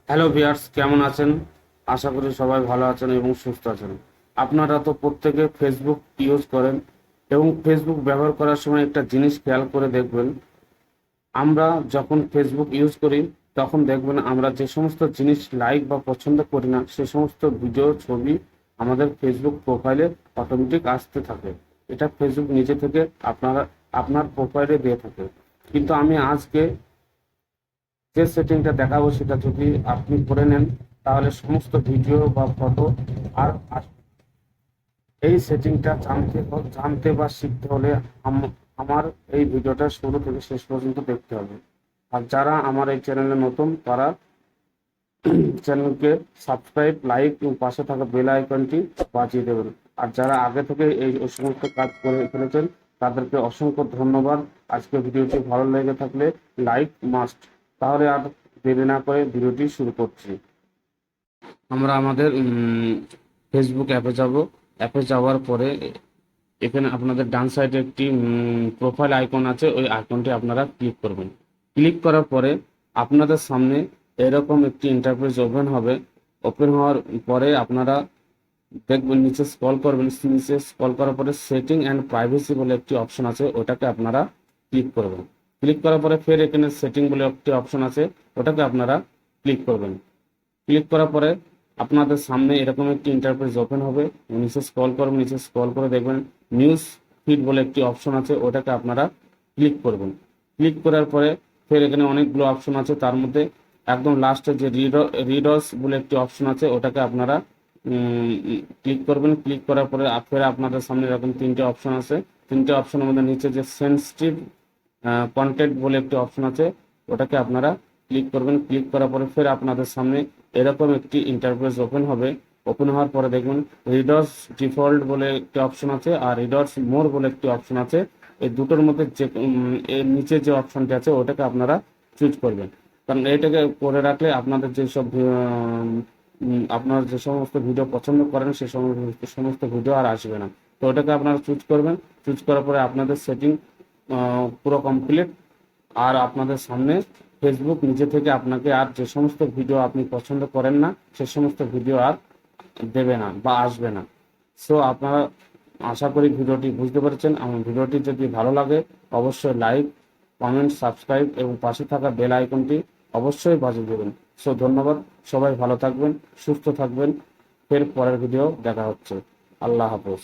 Hello viewers, কেমন আছেন? আশা করি সবাই ভালো আছেন এবং সুস্থ আছেন। আপনারা তো প্রত্যেকে ফেসবুক ইউজ করেন এবং ফেসবুক ব্যবহার করার সময় একটা জিনিস খেয়াল করে দেখবেন। আমরা যখন ফেসবুক ইউজ করি তখন দেখবেন আমরা যে সমস্ত জিনিস লাইক বা পছন্দ করি না সে সমস্ত ভিডিও ছবি আমাদের ফেসবুক প্রোফাইলে অটোমেটিক আসতে থাকে। এটা ফেসবুক নিজে থেকে আপনার প্রোফাইলে দিয়ে থাকে। কিন্তু আমি আজকে যে সেটিংটা দেখাবো সেটা যদি আপনি করে নেন তাহলে সমস্ত ভিডিও বা ফটো আর এই সেটিংটা জানতে বা শিখতে হলে আমার এই ভিডিওটা শুরু থেকে শেষ পর্যন্ত দেখতে হবে। আর যারা আমার এই চ্যানেলে নতুন তারা চ্যানেলকে সাবস্ক্রাইব, লাইক এবং পাশে থাকা বেল আইকনটি বাজিয়ে দেবেন। আর যারা আগে থেকে ওই সমস্ত কাজ করে ফেলেছেন তাদেরকে অসংখ্য ধন্যবাদ। আজকে ভিডিওটি ভালো লেগে থাকলে লাইক মাস্ট। তাহলে আর দেরি না করে ভিডিওটি শুরু করছি। আমরা আমাদের ফেসবুক অ্যাপে যাব। অ্যাপে যাওয়ার পরে এখানে আপনাদের ডান সাইডে একটি প্রোফাইল আইকন আছে, ওই আইকনটি আপনারা ক্লিক করবেন। ক্লিক করার পরে আপনাদের সামনে এরকম একটি ইন্টারফেস ওপেন হবে। ওপেন হওয়ার পরে আপনারা দেখবেন নিচে স্ক্রল করবেন। নিচে স্ক্রল করার পরে সেটিং অ্যান্ড প্রাইভেসি বলে একটি অপশন আছে, ওটাকে আপনারা ক্লিক করবেন। ক্লিক করার পরে ফের এখানে সেটিং বলে একটি অপশন আছে, ওটাকে আপনারা ক্লিক করবেন। ক্লিক করার পরে আপনাদের সামনে এরকম একটি ইন্টারফেস ওপেন হবে। নিচে স্ক্রল করবেন, নিচে স্ক্রল করে দেখবেন নিউজ ফিড বলে একটি অপশন আছে, ওটাকে আপনারা ক্লিক করবেন। ক্লিক করার পরে ফের এখানে অনেকগুলো অপশন আছে, তার মধ্যে একদম লাস্টে যে রিডার্স বলে একটি অপশন আছে, ওটাকে আপনারা ক্লিক করবেন। ক্লিক করার পরে ফের আপনাদের সামনে এরকম তিনটে অপশন আছে। তিনটে অপশনের মধ্যে নিচে যে সেন্সিটিভ কন্টেন্ট বলে একটি অপশন আছে, ওটাকে আপনারা ক্লিক করবেন। ক্লিক করার পরে ফের আপনাদের সামনে এরকম একটি ইন্টারফেস ওপেন হবে। ওপেন হওয়ার পরে দেখবেন রিডার্স ডিফল্ট বলে একটি অপশন আছে আর রিডার্স মোর বলে একটি অপশন আছে। এই দুটোর মধ্যে যে এর নিচে যে অপশনটি আছে ওটাকে আপনারা চুজ করবেন। কারণ এটাকে করে রাখলে আপনাদের যেসব আপনারা যে সমস্ত ভিডিও পছন্দ করেন সে সমস্ত ভিডিও আর আসবে না। তো ওটাকে আপনারা চুজ করবেন। চুজ করার পরে আপনাদের সেটিং পুরো কমপ্লিট। আর আপনাদের সামনে ফেসবুক নিজে থেকে আপনাকে আর যে সমস্ত ভিডিও আপনি পছন্দ করেন না সে সমস্ত ভিডিও আর দেবে না বা আসবে না। সো আপনারা আশা করি ভিডিওটি বুঝতে পেরেছেন। আমার ভিডিওটি যদি ভালো লাগে অবশ্যই লাইক, কমেন্ট, সাবস্ক্রাইব এবং পাশে থাকা বেল আইকনটি অবশ্যই বাজিয়ে দেবেন। সো ধন্যবাদ। সবাই ভালো থাকবেন, সুস্থ থাকবেন। ফের পরের ভিডিও দেখা হচ্ছে। আল্লাহ হাফেজ।